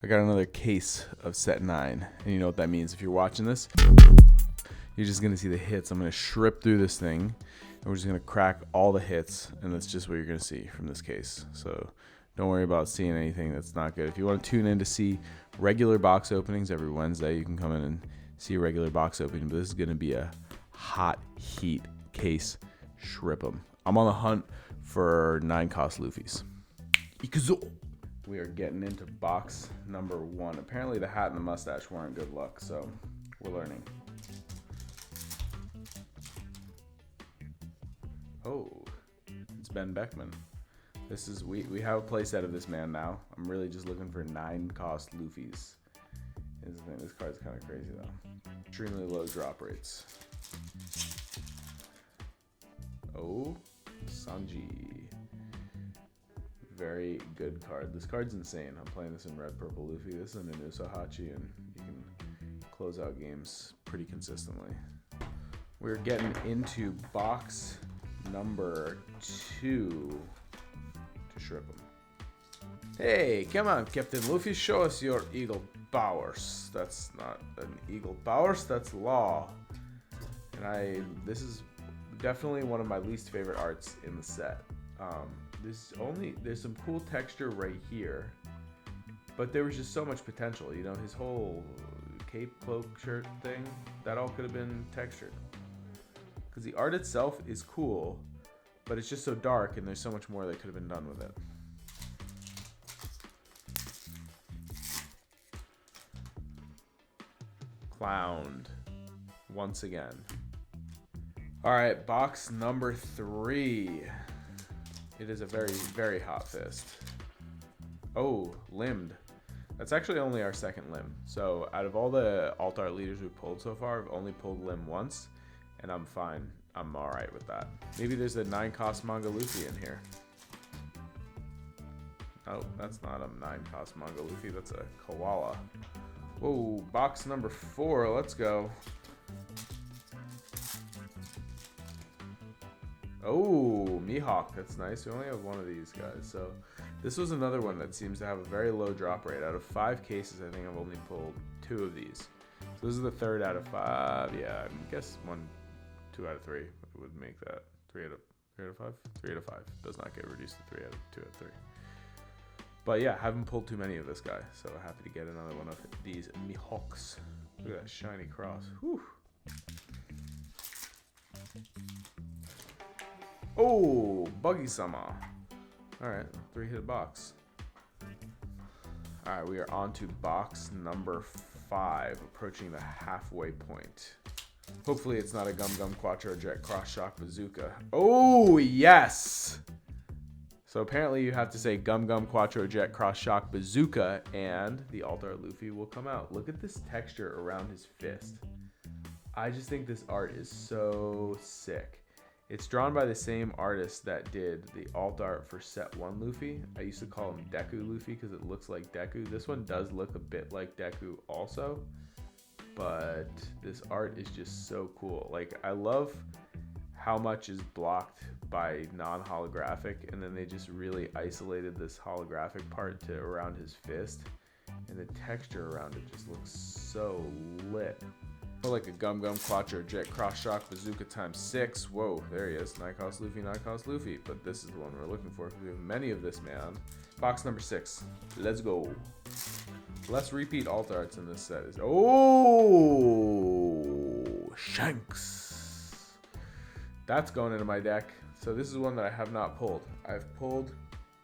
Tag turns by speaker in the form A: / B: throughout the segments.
A: I got another case of set 9, and you know what that means. If you're watching this, you're just going to see the hits. I'm going to strip through this thing, and we're just going to crack all the hits, and that's just what you're going to see from this case. So don't worry about seeing anything that's not good. If you want to tune in to see regular box openings every Wednesday, you can come in and see a regular box opening, but this is going to be a hot heat case. Strip them. I'm on the hunt for 9-cost Luffys. Ikuzo! We are getting into box number 1. Apparently the hat and the mustache weren't good luck, so we're learning. Oh, it's Ben Beckman. This is we have a playset of this man now. I'm really just looking for 9-cost Luffys. Here's the thing, this card's kind of crazy though. Extremely low drop rates. Oh, Sanji. Very good card. This card's insane. I'm playing this in red, purple Luffy. This is an Inusahachi, and you can close out games pretty consistently. We're getting into box number 2 to strip them. Hey, come on, Captain Luffy, show us your eagle powers. That's not an eagle powers, that's law. And this is definitely one of my least favorite arts in the set. There's some cool texture right here, but there was just so much potential. You know, his whole cape, cloak, shirt thing, that all could have been textured. Because the art itself is cool, but it's just so dark, and there's so much more that could have been done with it. Clowned once again. All right, box number 3. It is a very, very hot fist. Oh, limbed. That's actually only our second limb. So out of all the alt art leaders we've pulled so far, I've only pulled limb once, and I'm fine. I'm all right with that. Maybe there's a 9-cost manga Luffy in here. Oh, that's not a 9-cost manga Luffy. That's a koala. Whoa, box number 4. Let's go. Oh, Mihawk, that's nice. We only have one of these guys. So this was another one that seems to have a very low drop rate. Out of 5 cases, I think I've only pulled 2 of these. So this is the 3rd out of 5. Yeah, I guess 2 out of 3 would make that 3 out of 5. 3 out of 5 does not get reduced to 2 out of 3. But yeah, haven't pulled too many of this guy, so happy to get another one of these Mihawks. Look at that shiny cross. Whew. Oh, Buggy-sama. Alright, 3-hit box. Alright, we are on to box number 5, approaching the halfway point. Hopefully it's not a Gum Gum Quattro Jet Cross Shock Bazooka. Oh, yes! So apparently you have to say Gum Gum Quattro Jet Cross Shock Bazooka, and the alt art Luffy will come out. Look at this texture around his fist. I just think this art is so sick. It's drawn by the same artist that did the alt art for set 1 Luffy. I used to call him Deku Luffy because it looks like Deku. This one does look a bit like Deku also, but this art is just so cool. Like, I love how much is blocked by non-holographic, and then they just really isolated this holographic part to around his fist, and the texture around it just looks so lit. Like a Gum Gum Quattro Jet Cross Shock Bazooka times 6. Whoa, there he is. 9-cost Luffy, 9-cost Luffy. But this is the one we're looking for because we have many of this man. Box number 6. Let's go. Less repeat alt arts in this set. Oh, Shanks. That's going into my deck. So this is one that I have not pulled. I've pulled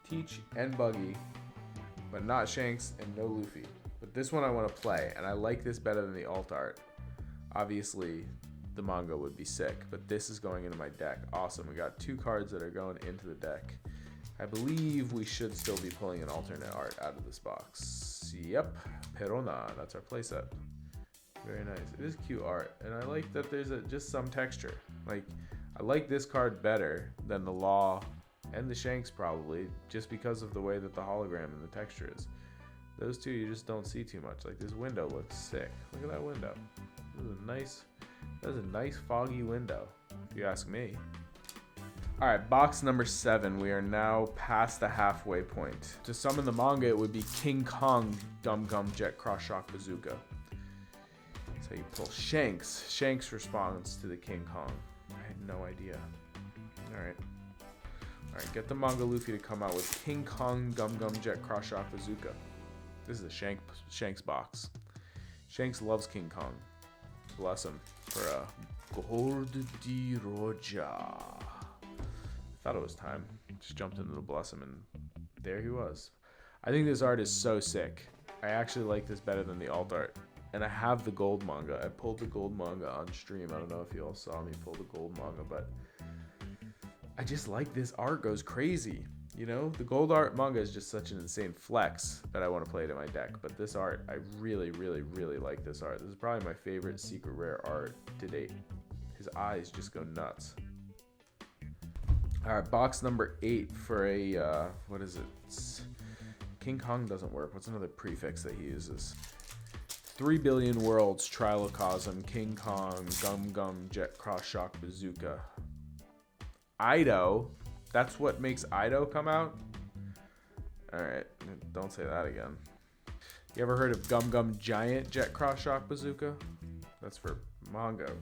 A: Teach and Buggy, but not Shanks and no Luffy. But this one I want to play, and I like this better than the alt art. Obviously, the manga would be sick, but this is going into my deck. Awesome. We got 2 cards that are going into the deck. I believe we should still be pulling an alternate art out of this box. Yep. Perona. That's our playset. Very nice. It is cute art, and I like that there's just some texture. Like, I like this card better than the Law and the Shanks probably, just because of the way that the hologram and the texture is. Those two you just don't see too much. Like, this window looks sick. Look at that window. That's a nice foggy window, if you ask me. All right, box number 7. We are now past the halfway point. To summon the manga, it would be King Kong Gum Gum Jet Cross Shock Bazooka. So you pull Shanks. Shanks responds to the King Kong. I had no idea. All right. All right, get the manga Luffy to come out with King Kong Gum Gum Jet Cross Shock Bazooka. This is a Shanks box. Shanks loves King Kong. Bless him for a Gold di Roja. Thought it was time. Just jumped into the bless him, and there he was. I think this art is so sick. I actually like this better than the alt art. And I have the gold manga. I pulled the gold manga on stream. I don't know if you all saw me pull the gold manga, but I just like this art goes crazy. You know, the gold art manga is just such an insane flex that I want to play it in my deck. But this art, I really, really, really like this art. This is probably my favorite secret rare art to date. His eyes just go nuts. All right, box number 8 for a, what is it? King Kong doesn't work. What's another prefix that he uses? 3 Billion Worlds, Trilocosm, King Kong, Gum Gum, Jet Cross Shock Bazooka. Ido? That's what makes Ido come out? Alright, don't say that again. You ever heard of Gum Gum Giant Jet Cross Shock Bazooka? That's for manga.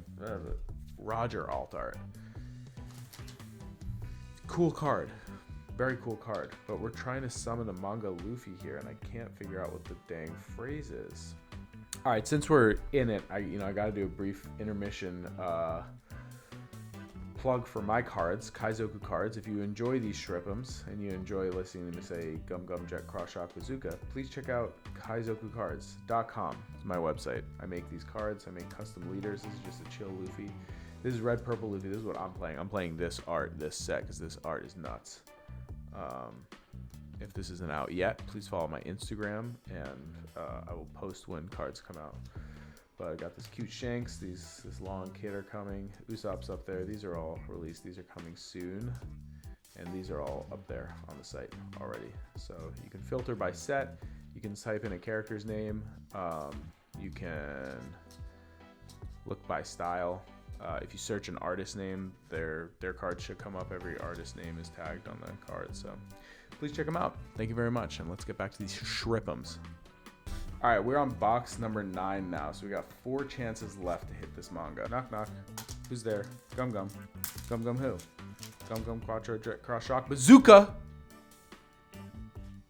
A: Roger alt art. Cool card. Very cool card. But we're trying to summon a manga Luffy here, and I can't figure out what the dang phrase is. Alright, since we're in it, I gotta do a brief intermission plug for my cards, Kaizoku cards. If you enjoy these Shrippums and you enjoy listening to me say Gum Gum Jet Cross Shock Bazooka, please check out kaizokucards.com. It's my website. I make these cards. I make custom leaders. This is just a chill Luffy. This is red purple Luffy. This is what I'm playing. I'm playing this art, this set, because this art is nuts. If this isn't out yet, please follow my Instagram, and I will post when cards come out. But I got this cute Shanks, this long kid are coming, Usopp's up there. These are all released. These are coming soon, and these are all up there on the site already. So you can filter by set. You can type in a character's name. You can look by style. If you search an artist name, their card should come up. Every artist name is tagged on the card, so please check them out. Thank you very much, and let's get back to these Shrippums. All right, we're on box number 9 now, so we got 4 chances left to hit this manga. Knock, knock. Who's there? Gum Gum. Gum Gum who? Gum Gum Quattro Jet Cross Shock Bazooka!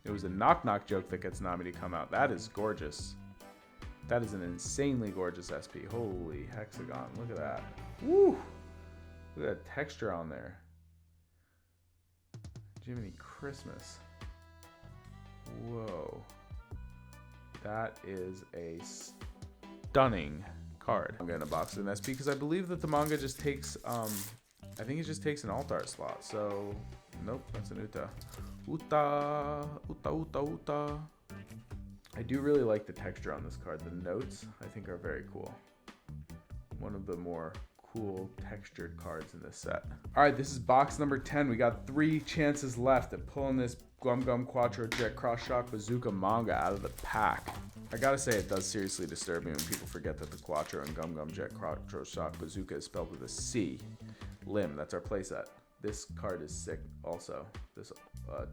A: It was a knock knock joke that gets Nami to come out. That is gorgeous. That is an insanely gorgeous SP. Holy hexagon. Look at that. Woo! Look at that texture on there. Jiminy Christmas. Whoa. That is a stunning card. I'm gonna box it in SP because I believe that the manga just takes, I think it just takes an alt art slot. So, nope, that's an Uta. Uta, Uta, Uta, Uta. I do really like the texture on this card. The notes, I think, are very cool. One of the more cool textured cards in this set. All right, this is box number 10. We got 3 chances left at pulling this Gum Gum Quattro Jet Cross Shock Bazooka manga out of the pack. I gotta say, it does seriously disturb me when people forget that the Quattro and Gum Gum Jet Quattro Shock Bazooka is spelled with a C. Lim, that's our playset. This card is sick also. This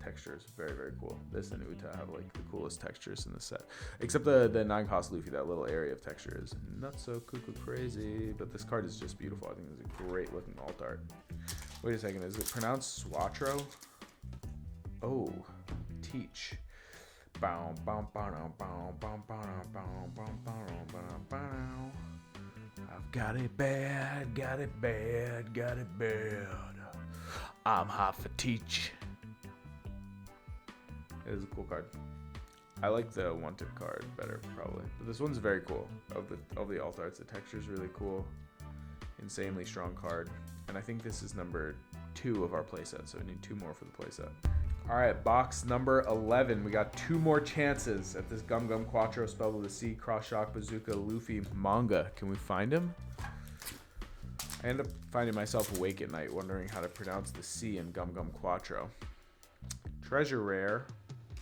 A: texture is very, very cool. This and Uta have like the coolest textures in the set. Except the 9-cost Luffy, that little area of texture is not so cuckoo crazy. But this card is just beautiful. I think it's a great looking alt art. Wait a second, is it pronounced Swatro? Oh, teach. I've got it bad, got it bad, got it bad. I'm hot for teach. It is a cool card. I like the wanted card better probably, but this one's very cool. Of the alt arts, the texture is really cool. Insanely strong card, and I think this is number 2 of our playset, so we need 2 more for the playset. All right, box number 11. We got 2 more chances at this Gum Gum Quattro spelled with a C Cross Shock Bazooka Luffy manga. Can we find him? I end up finding myself awake at night wondering how to pronounce the C in Gum Gum Quattro. Treasure rare.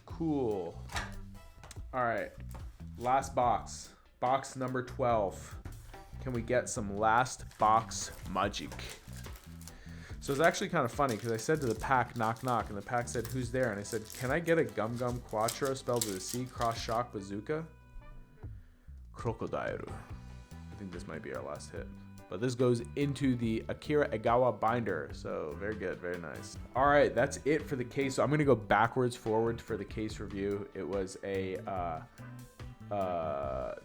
A: Cool. All right, last box. Box number 12. Can we get some last box magic? So it's actually kind of funny because I said to the pack, knock, knock, and the pack said, who's there? And I said, can I get a Gum Gum Quattro spelled with a C, cross shock bazooka? Crocodile. I think this might be our last hit. But this goes into the Akira Egawa binder. So very good, very nice. All right, that's it for the case. So I'm gonna go backwards forward for the case review. It was a,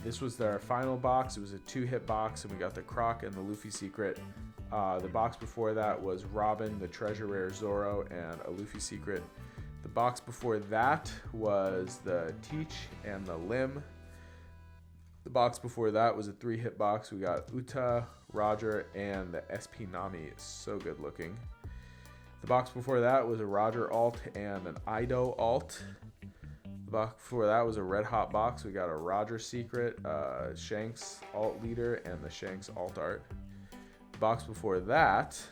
A: this was their final box. It was a 2-hit box, and we got the Croc and the Luffy secret. The box before that was Robin, the Treasure Rare Zoro, and a Luffy secret. The box before that was the Teach and the Lim. The box before that was a 3-hit box. We got Uta, Roger, and the SP Nami. So good looking. The box before that was a Roger alt and an Ido alt. The box before that was a red hot box. We got a Roger secret, Shanks alt leader, and the Shanks alt art. The box before that,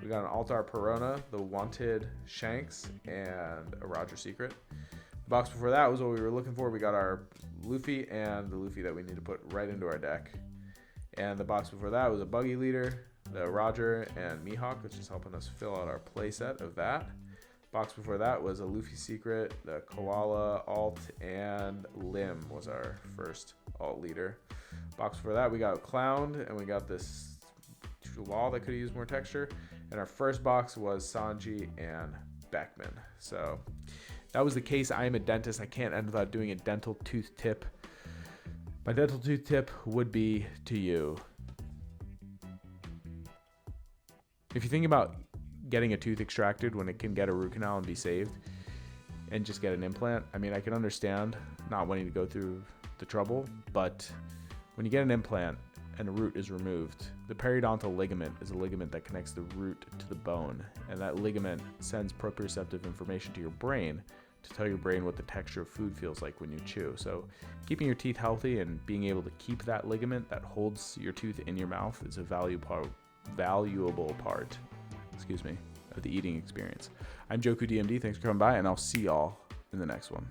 A: we got an alt art Perona, the wanted Shanks, and a Roger secret. The box before that was what we were looking for. We got our Luffy and the Luffy that we need to put right into our deck. And the box before that was a Buggy Leader, the Roger, and Mihawk, which is helping us fill out our playset of that. Box before that was a Luffy secret, the Koala alt, and Lim was our first alt leader. Box before that we got Clown, and we got this Law that could have used more texture. And our first box was Sanji and Beckman. So that was the case. I am a dentist. I can't end without doing a dental tooth tip. My dental tooth tip would be to you. If you think about getting a tooth extracted when it can get a root canal and be saved and just get an implant, I mean, I can understand not wanting to go through the trouble, but when you get an implant and a root is removed, the periodontal ligament is a ligament that connects the root to the bone, and that ligament sends proprioceptive information to your brain to tell your brain what the texture of food feels like when you chew. So keeping your teeth healthy and being able to keep that ligament that holds your tooth in your mouth is a valuable part, of the eating experience. I'm Joku DMD. Thanks for coming by, and I'll see y'all in the next one.